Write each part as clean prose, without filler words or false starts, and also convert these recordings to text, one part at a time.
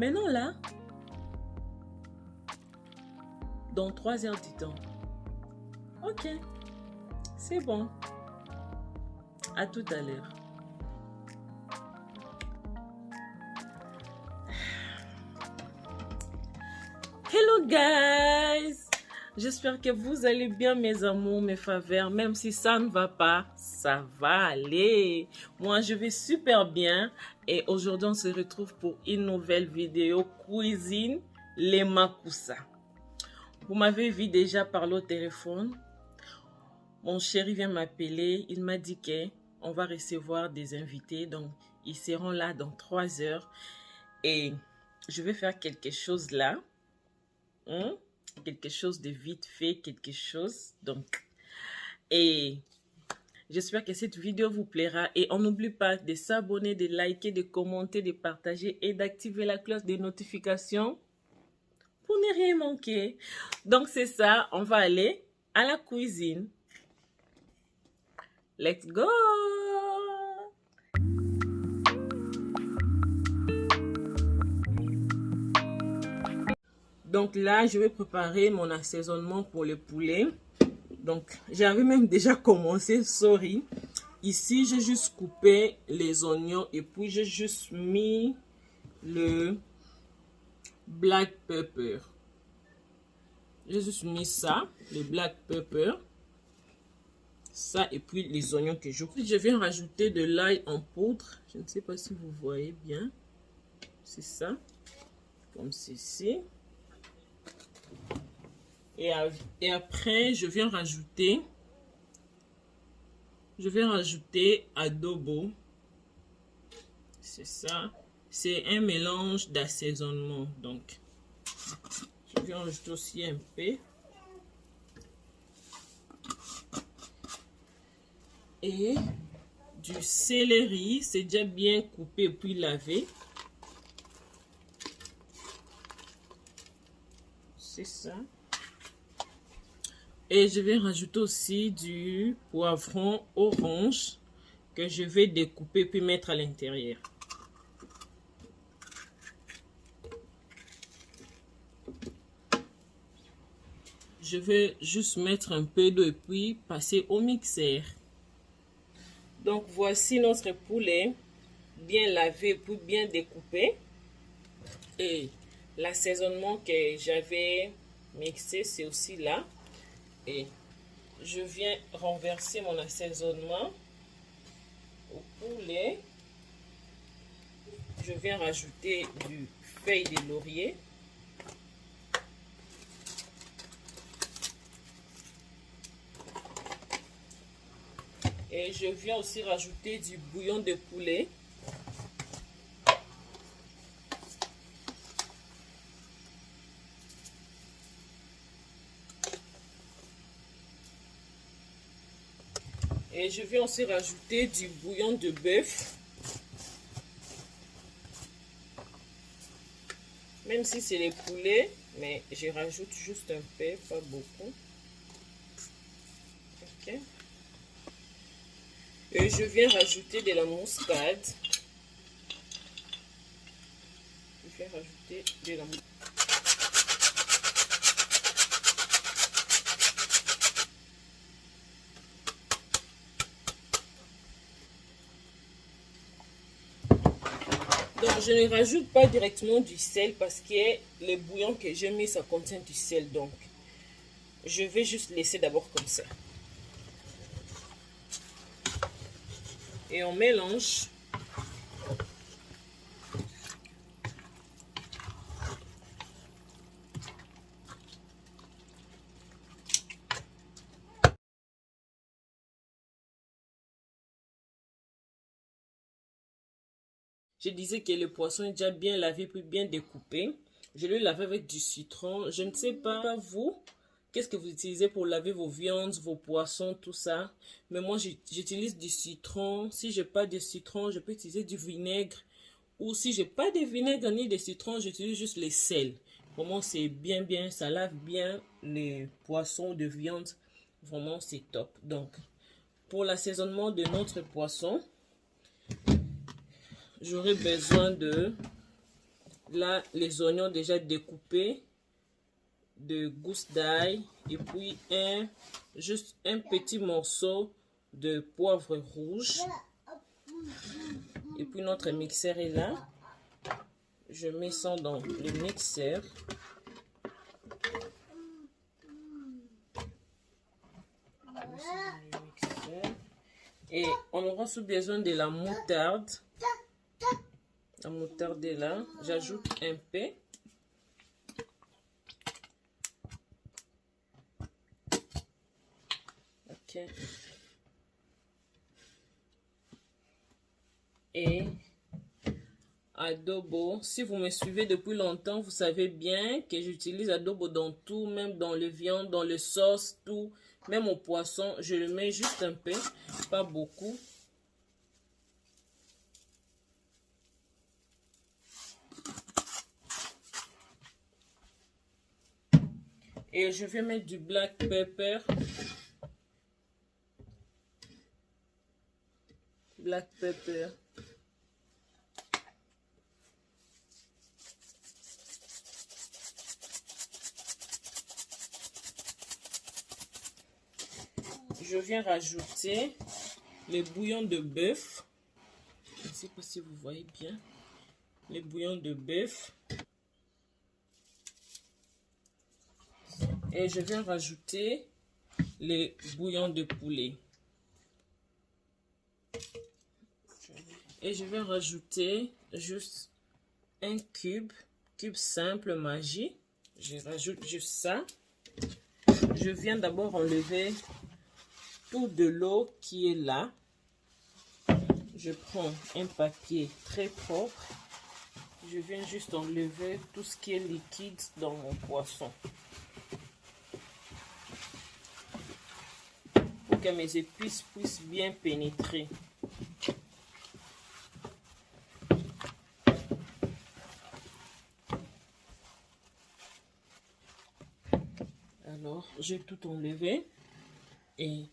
Maintenant là, dans 3 heures du temps. Ok, c'est bon. À tout à l'heure. Hello guys! J'espère que vous allez bien mes amours, mes faveurs. Même si ça ne va pas, ça va aller. Moi, je vais super bien. Et aujourd'hui, on se retrouve pour une nouvelle vidéo cuisine les makoussa. Vous m'avez vu déjà parler au téléphone. Mon chéri vient m'appeler. Il m'a dit qu'on va recevoir des invités. Donc, ils seront là dans 3 heures. Et je vais faire quelque chose là. Quelque chose de vite fait, quelque chose. Donc, et j'espère que cette vidéo vous plaira. Et on n'oublie pas de s'abonner, de liker, de commenter, de partager et d'activer la cloche des notifications pour ne rien manquer. Donc, c'est ça. On va aller à la cuisine. Let's go! Donc là, je vais préparer mon assaisonnement pour le poulet. Donc, j'avais même déjà commencé, sorry. Ici, j'ai juste coupé les oignons et puis j'ai juste mis le black pepper. J'ai juste mis ça, le black pepper. Ça et puis les oignons que je coupe. Je viens rajouter de l'ail en poudre. Je ne sais pas si vous voyez bien. C'est ça. Comme ceci. Et après, je viens rajouter adobo. C'est ça. C'est un mélange d'assaisonnement. Donc, je viens rajouter aussi un peu. Et du céleri. C'est déjà bien coupé puis lavé. C'est ça. Et je vais rajouter aussi du poivron orange que je vais découper puis mettre à l'intérieur. Je vais juste mettre un peu d'eau et puis passer au mixeur. Donc voici notre poulet bien lavé puis bien découpé. Et l'assaisonnement que j'avais mixé, c'est aussi là. Et je viens renverser mon assaisonnement au poulet. Je viens rajouter du feuille de laurier. Et je viens aussi rajouter du bouillon de poulet. Et je viens aussi rajouter du bouillon de bœuf. Même si c'est les poulets, mais je rajoute juste un peu, pas beaucoup. Ok. Et je viens rajouter de la muscade. Je viens rajouter de la muscade. Donc, je ne rajoute pas directement du sel parce que le bouillon que j'ai mis, ça contient du sel. Donc, je vais juste laisser d'abord comme ça. Et on mélange. Je disais que le poisson est déjà bien lavé puis bien découpé. Je le lave avec du citron. Je ne sais pas vous, qu'est-ce que vous utilisez pour laver vos viandes, vos poissons, tout ça. Mais moi, j'utilise du citron. Si je n'ai pas de citron, je peux utiliser du vinaigre. Ou si je n'ai pas de vinaigre ni de citron, j'utilise juste les sels. Vraiment, c'est bien, ça lave bien les poissons de viande. Vraiment, c'est top. Donc, pour l'assaisonnement de notre poisson, j'aurai besoin de Là, les oignons déjà découpés de gousses d'ail. Et puis, juste un petit morceau de poivre rouge. Et puis, notre mixeur est là. Je mets ça dans le mixeur. Et on aura sous besoin de la moutarde. La moutarde est là. J'ajoute un peu. Ok. Et adobo. Si vous me suivez depuis longtemps, vous savez bien que j'utilise adobo dans tout, même dans les viandes, dans les sauces, tout. Même au poisson, je le mets juste un peu, pas beaucoup. Et je vais mettre du black pepper. Black pepper. Je viens rajouter les bouillons de bœuf. Je ne sais pas si vous voyez bien. Les bouillons de bœuf. Et je viens rajouter les bouillons de poulet. Et je vais rajouter juste un cube simple Maggi. Je rajoute juste ça. Je viens d'abord enlever tout de l'eau qui est là. Je prends un papier très propre. Je viens juste enlever tout ce qui est liquide dans mon poisson. Pour que mes épices puissent bien pénétrer. Alors, j'ai tout enlevé et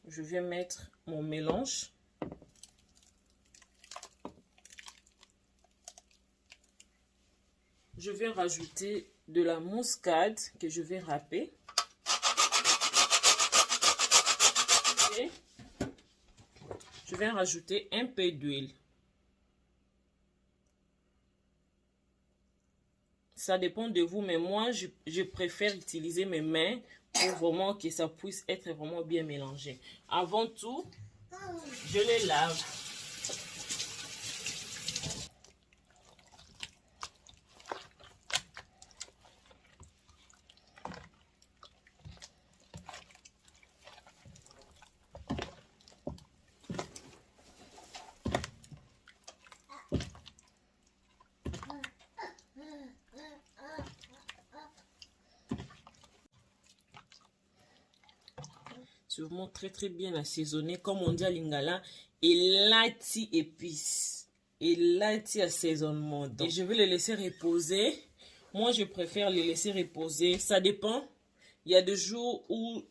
je vais mettre mon mélange. Je vais rajouter de la muscade que je vais râper. Et je vais rajouter un peu d'huile. Ça dépend de vous, mais moi, je préfère utiliser mes mains pour vraiment que ça puisse être vraiment bien mélangé. Avant tout, je les lave. Sûrement très bien assaisonné, comme on dit à Lingala, et lati épices, et lati assaisonnement. Donc, et je vais les laisser reposer. Moi, je préfère les laisser reposer. Ça dépend. Il y a des jours où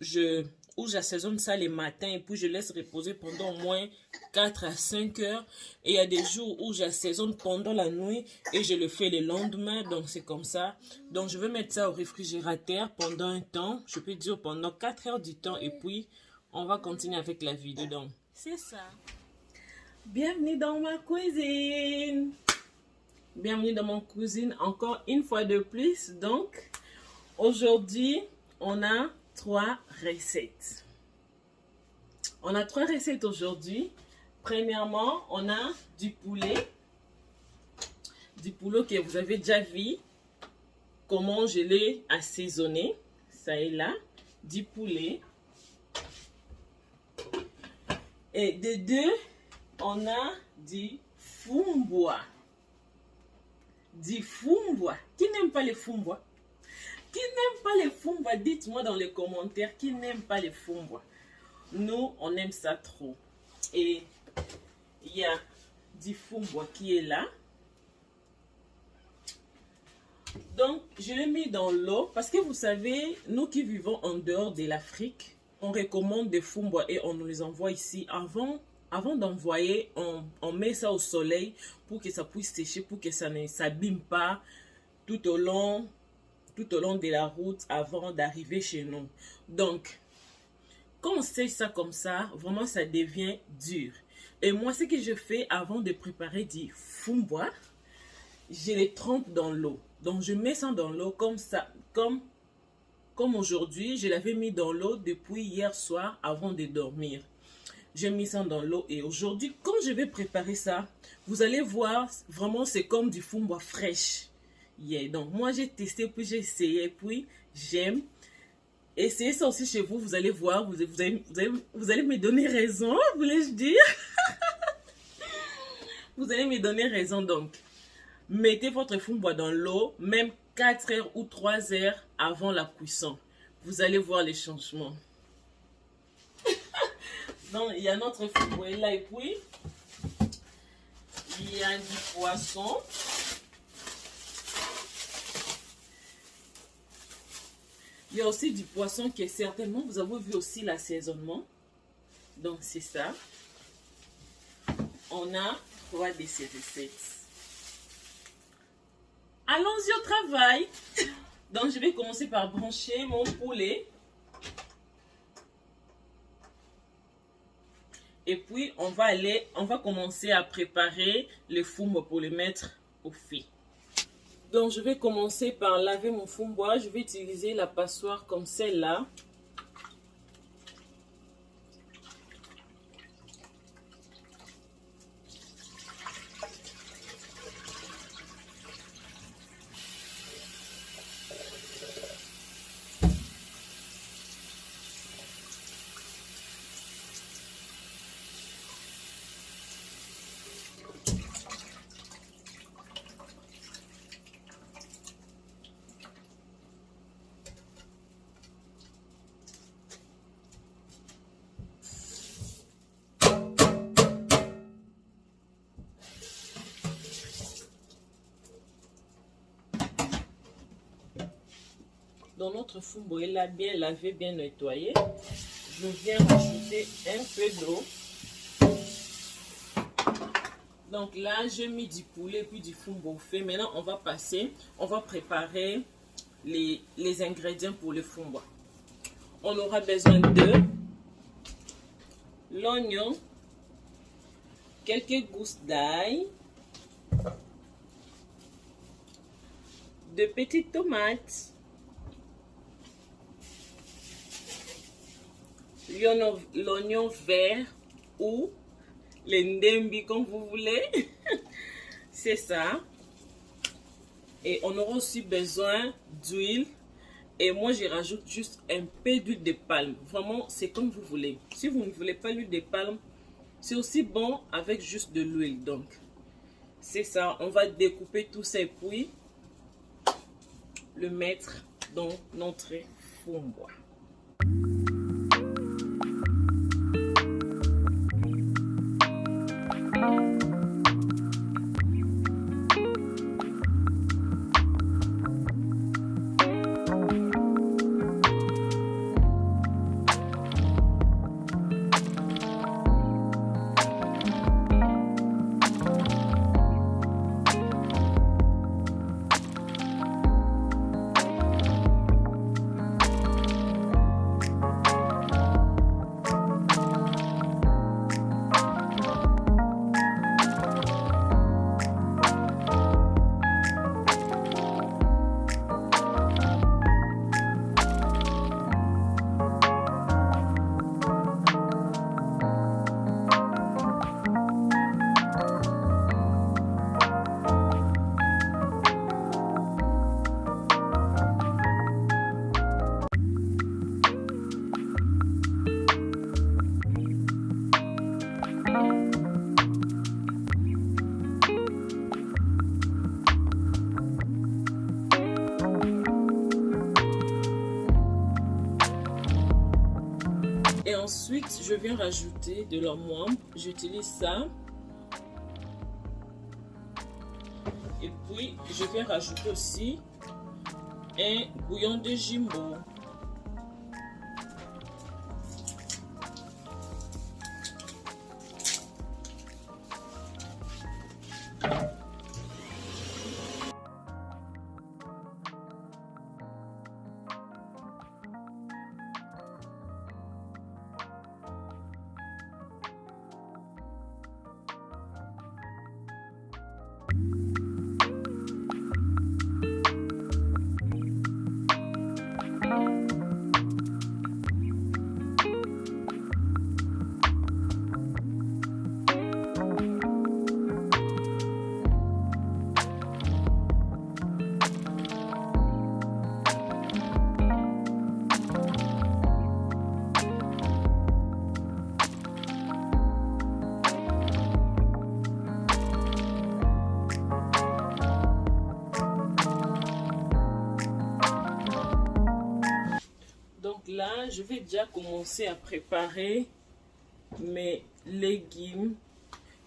j'assaisonne ça les matins et puis je laisse reposer pendant au moins 4 à 5 heures. Et il y a des jours où j'assaisonne pendant la nuit et je le fais le lendemain. Donc, c'est comme ça. Donc, je vais mettre ça au réfrigérateur pendant un temps. Je peux dire pendant 4 heures du temps et puis on va continuer avec la vidéo. Donc, c'est ça. Bienvenue dans ma cuisine. Bienvenue dans mon cuisine encore une fois de plus. Donc, aujourd'hui, on a 3 recettes. On a 3 recettes aujourd'hui. Premièrement, on a du poulet. Du poulet que vous avez déjà vu. Comment je l'ai assaisonné. Ça est là. Du poulet. Et de deux, on a du fumbois. Du fumbois. Qui n'aime pas les fumbois? Qui n'aime pas les fumbois? Dites-moi dans les commentaires qui n'aime pas les fumbois. Nous, on aime ça trop. Et il y a du fumbois qui est là. Donc, je l'ai mis dans l'eau parce que vous savez, nous qui vivons en dehors de l'Afrique, on recommande des fumbois et on nous les envoie ici avant avant d'envoyer, on met ça au soleil pour que ça puisse sécher, pour que ça ne s'abîme pas tout au long de la route avant d'arriver chez nous. Donc, quand on sèche ça comme ça, vraiment ça devient dur. Et moi, ce que je fais avant de préparer du fumboa, je les trempe dans l'eau. Donc, je mets ça dans l'eau comme ça, comme aujourd'hui, je l'avais mis dans l'eau depuis hier soir avant de dormir. J'ai mis ça dans l'eau et aujourd'hui, quand je vais préparer ça, vous allez voir, vraiment, c'est comme du fumboa fraîche. Yeah. Donc, moi, j'ai testé, puis j'ai essayé, puis j'aime. Essayez ça aussi chez vous, vous allez voir, vous allez me donner raison, voulais-je dire. Vous allez me donner raison, donc. Mettez votre fumboa dans l'eau, même 4 heures ou 3 heures avant la cuisson. Vous allez voir les changements. Donc, il y a notre fumboa là et puis, il y a du poisson. Il y a aussi du poisson qui est certainement, vous avez vu aussi l'assaisonnement. Donc, c'est ça. On a 3 de ces recettes. Allons-y au travail. Donc, je vais commencer par brancher mon poulet. Et puis, on va commencer à préparer le fumboa pour le mettre au feu. Donc, je vais commencer par laver mon fumboa. Je vais utiliser la passoire comme celle-là. Dans notre fumboa là, bien lavé, bien nettoyé, je viens rajouter un peu d'eau. Donc là, j'ai mis du poulet puis du fumboa au feu. Maintenant, on va préparer les ingrédients pour le fumboa. On aura besoin de l'oignon, quelques gousses d'ail, de petites tomates, l'oignon vert ou l'endembi comme vous voulez. C'est ça. Et on aura aussi besoin d'huile. Et moi, je rajoute juste un peu d'huile de palme. Vraiment, c'est comme vous voulez. Si vous ne voulez pas l'huile de palme, c'est aussi bon avec juste de l'huile. Donc, c'est ça. On va découper tout ça et puis le mettre dans notre fumboa. Et ensuite, je viens rajouter de l'amande. J'utilise ça. Et puis, je vais rajouter aussi un bouillon de jimbo. là, je vais déjà commencer à préparer mes légumes,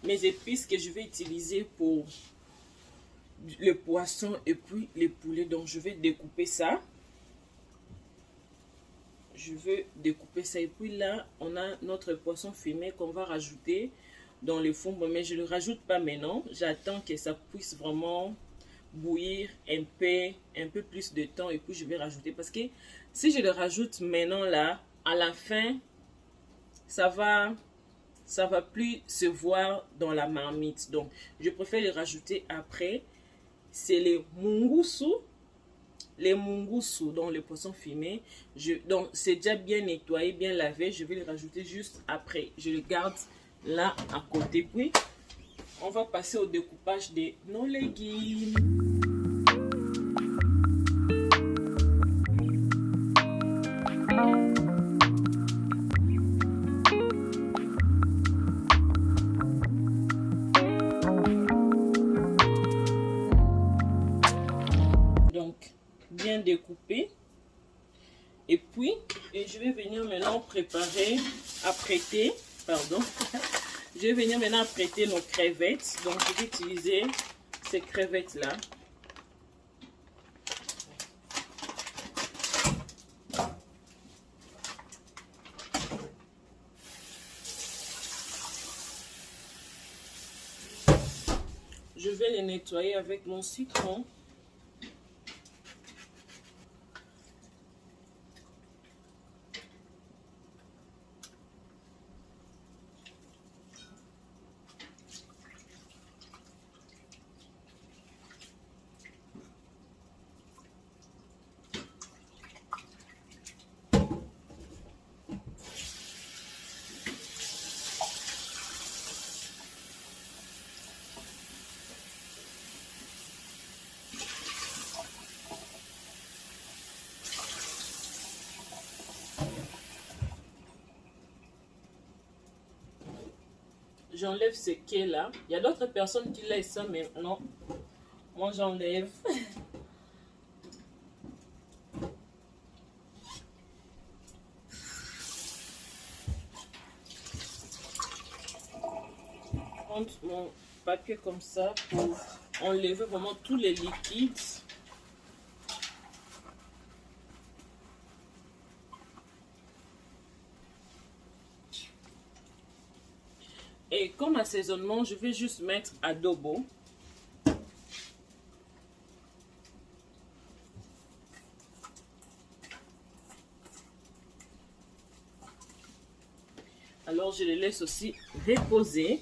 mes épices que je vais utiliser pour le poisson et puis les poulets. Donc je vais découper ça. Je vais découper ça et puis là on a notre poisson fumé qu'on va rajouter dans le fond, mais je ne le rajoute pas maintenant. J'attends que ça puisse vraiment bouillir un peu plus de temps et puis je vais rajouter, parce que si je le rajoute maintenant là, à la fin ça va plus se voir dans la marmite. Donc je préfère le rajouter après. C'est les mungusu dans le poisson fumé. Donc c'est déjà bien nettoyé, bien lavé. Je vais le rajouter juste après. Je le garde là à côté. Puis on va passer au découpage de nos légumes. Donc bien découpé. Et puis je vais venir maintenant apprêter je vais venir maintenant apprêter nos crevettes. Donc je vais utiliser ces crevettes là. Je vais les nettoyer avec mon citron. J'enlève ce quai là. Il y a d'autres personnes qui laissent ça, mais non. Moi j'enlève. Prendre mon papier comme ça pour enlever vraiment tous les liquides. Et comme assaisonnement, je vais juste mettre adobo. Alors je les laisse aussi reposer.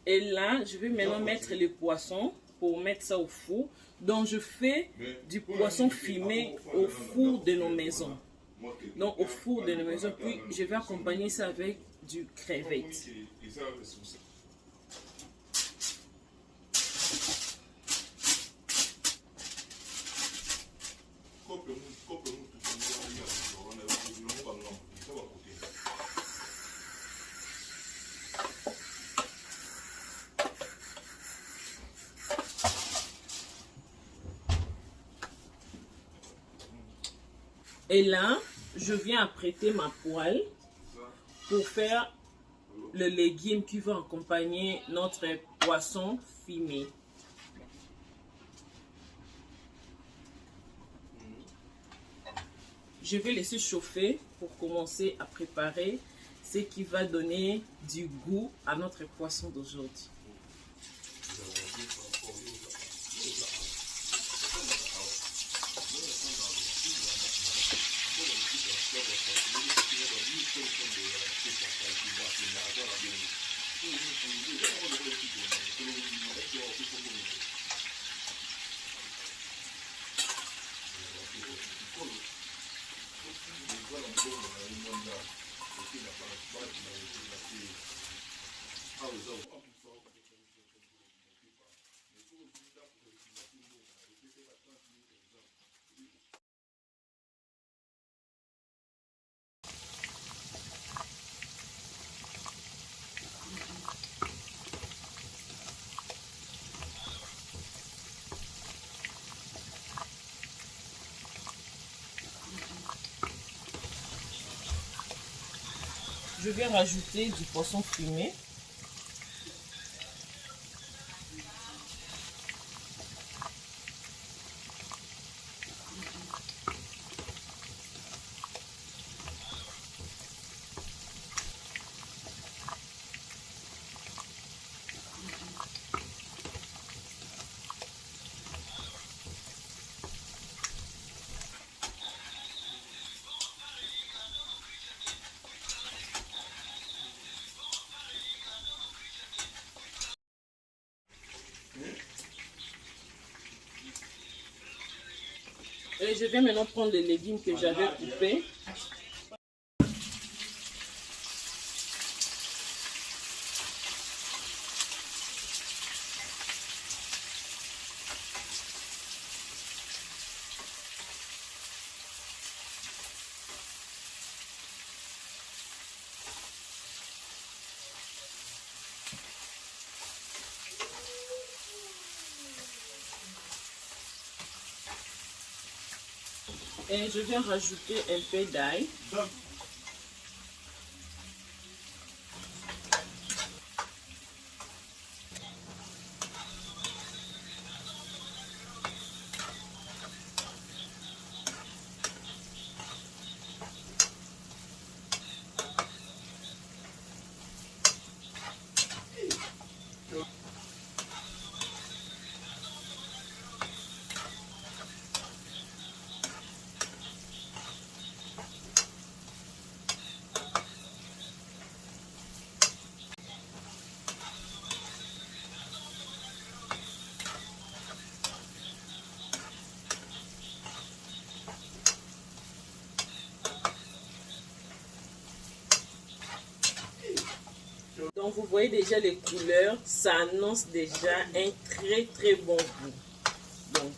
Et là, je vais maintenant mettre les poissons pour mettre ça au four. Donc, je fais du poisson fumé au four de nos maisons. Donc, au four de nos maisons. Puis, je vais accompagner ça avec du crevette. Et là, je viens apprêter ma poêle pour faire le légume qui va accompagner notre poisson fumé. je vais laisser chauffer pour commencer à préparer ce qui va donner du goût à notre poisson d'aujourd'hui. Je vais rajouter du poisson fumé. Et je vais maintenant prendre les légumes que j'avais coupés. Et je vais rajouter un peu d'ail. Donc vous voyez déjà les couleurs, ça annonce déjà un très bon goût. Donc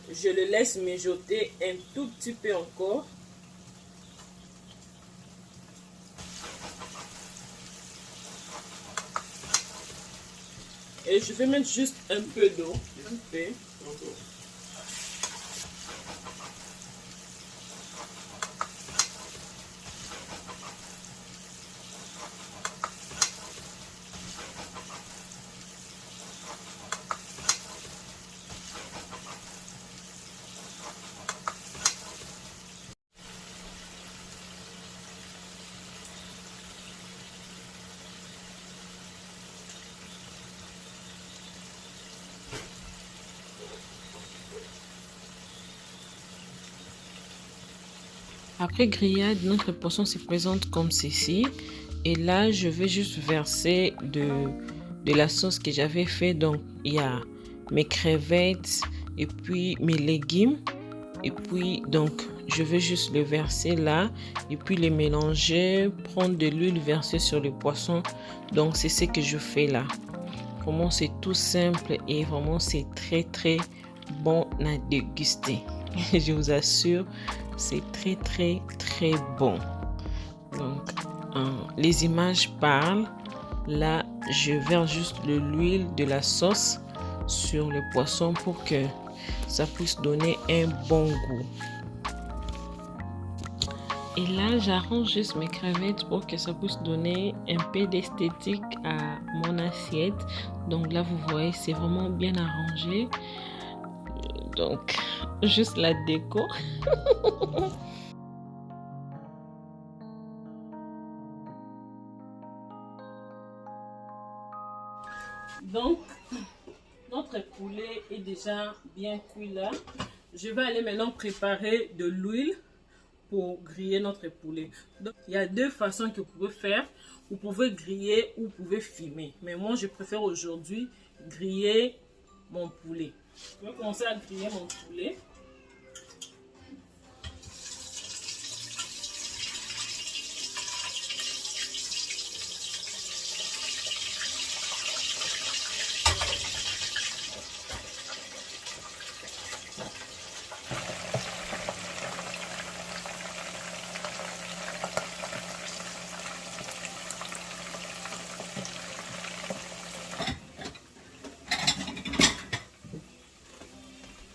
je le laisse mijoter un tout petit peu encore. Et je vais mettre juste un peu d'eau, un peu. Après grillade, notre poisson se présente comme ceci. Et là, je vais juste verser de la sauce que j'avais fait. Donc, il y a mes crevettes et puis mes légumes. Et puis, donc, je vais juste le verser là. Et puis, les mélanger, prendre de l'huile, verser sur le poisson. Donc, c'est ce que je fais là. Vraiment, c'est tout simple et vraiment, c'est très bon à déguster. Je vous assure, c'est très bon. Donc les images parlent. Là je verse juste de l'huile de la sauce sur le poisson pour que ça puisse donner un bon goût. Et là j'arrange juste mes crevettes pour que ça puisse donner un peu d'esthétique à mon assiette. Donc là vous voyez, c'est vraiment bien arrangé. Donc juste la déco. Donc, notre poulet est déjà bien cuit là. Je vais aller maintenant préparer de l'huile pour griller notre poulet. Donc, il y a deux façons que vous pouvez faire. Vous pouvez griller ou vous pouvez fumer. Mais moi, je préfère aujourd'hui griller mon poulet. Je vais commencer à griller mon poulet.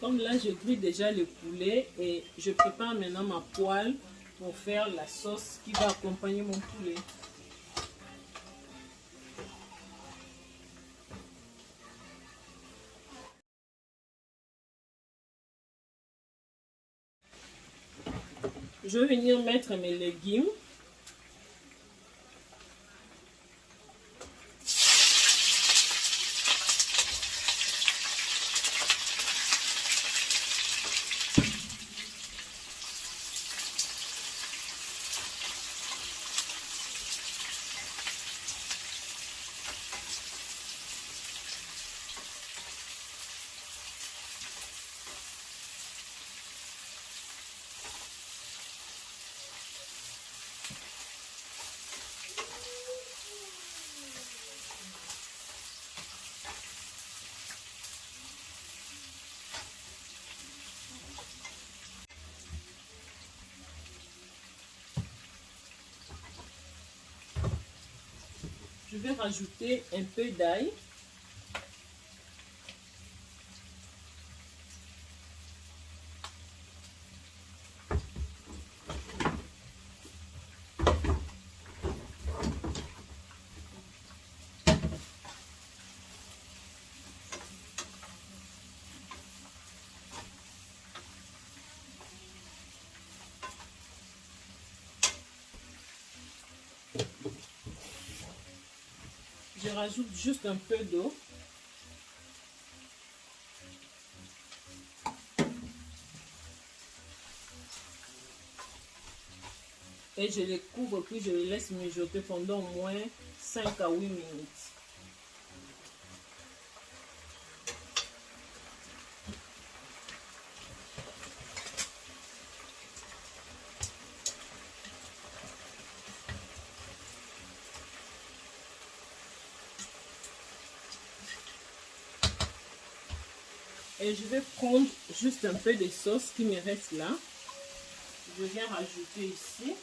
Comme là, je grille déjà le poulet et je prépare maintenant ma poêle pour faire la sauce qui va accompagner mon poulet. Je vais venir mettre mes légumes. Je vais rajouter un peu d'ail. Je rajoute juste un peu d'eau. Et je les couvre puis je les laisse mijoter pendant au moins 5 à 8 minutes. Et je vais prendre juste un peu de sauce qui me reste là. Je viens rajouter ici.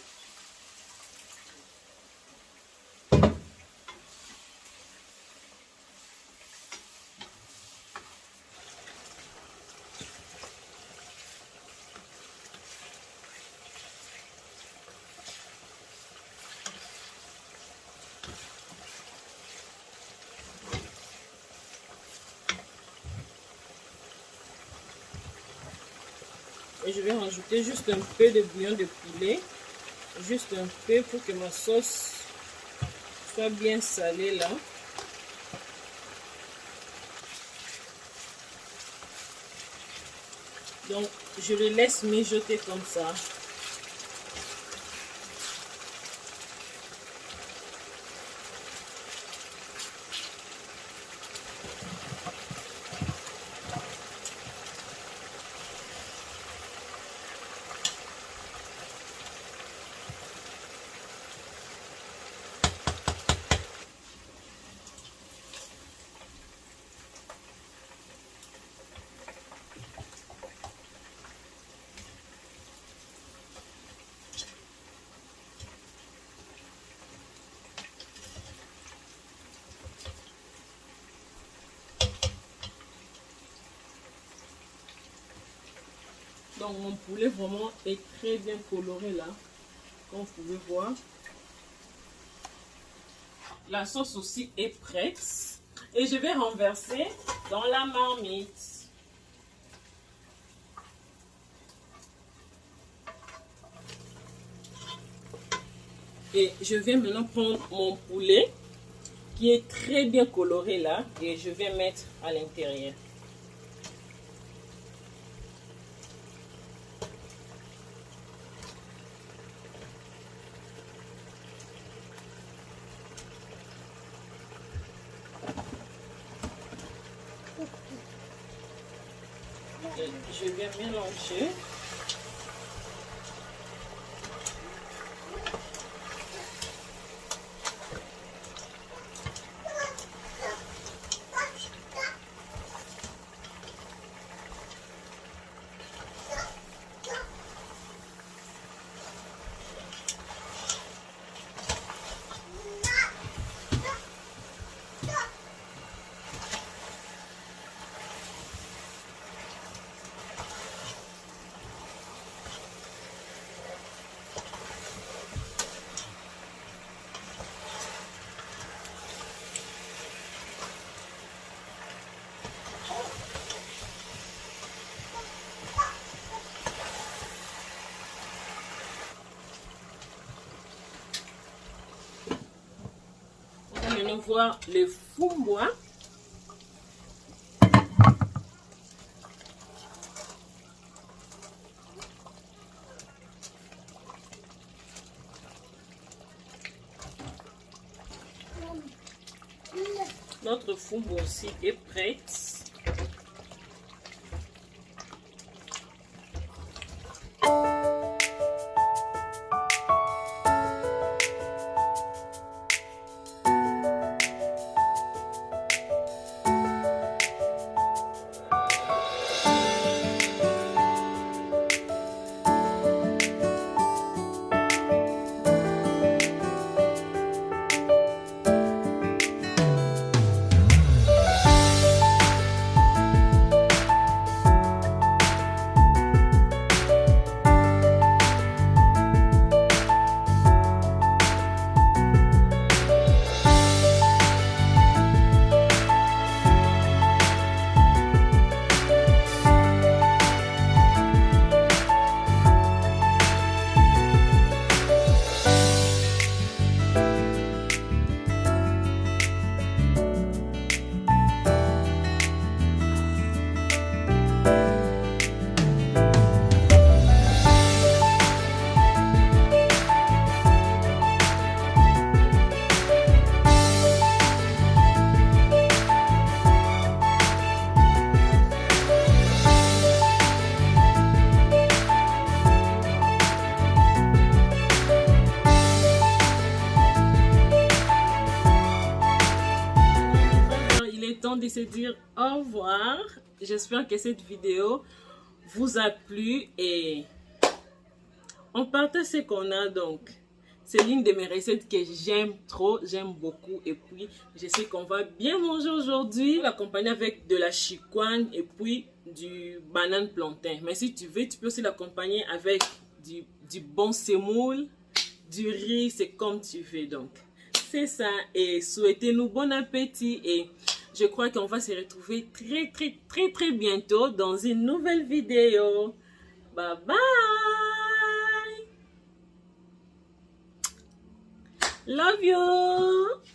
Et je vais rajouter juste un peu de bouillon de poulet. Juste un peu pour que ma sauce soit bien salée là. Donc, je le laisse mijoter comme ça. Donc mon poulet vraiment est très bien coloré là, comme vous pouvez voir. La sauce aussi est prête et je vais renverser dans la marmite. Et je vais maintenant prendre mon poulet qui est très bien coloré là et je vais mettre à l'intérieur. Et je vais mélanger. Maintenant voir le fumbois. Notre fumbois aussi est prête. Temps de se dire au revoir. J'espère que cette vidéo vous a plu et on partage ce qu'on a. Donc c'est l'une de mes recettes que j'aime trop, j'aime beaucoup, et puis je sais qu'on va bien manger aujourd'hui, l'accompagner avec de la chicoine et puis du banane plantain. Mais si tu veux, tu peux aussi l'accompagner avec du bon semoule, du riz, c'est comme tu veux. Donc c'est ça, et souhaitez-nous bon appétit, et je crois qu'on va se retrouver très bientôt dans une nouvelle vidéo. Bye bye. Love you.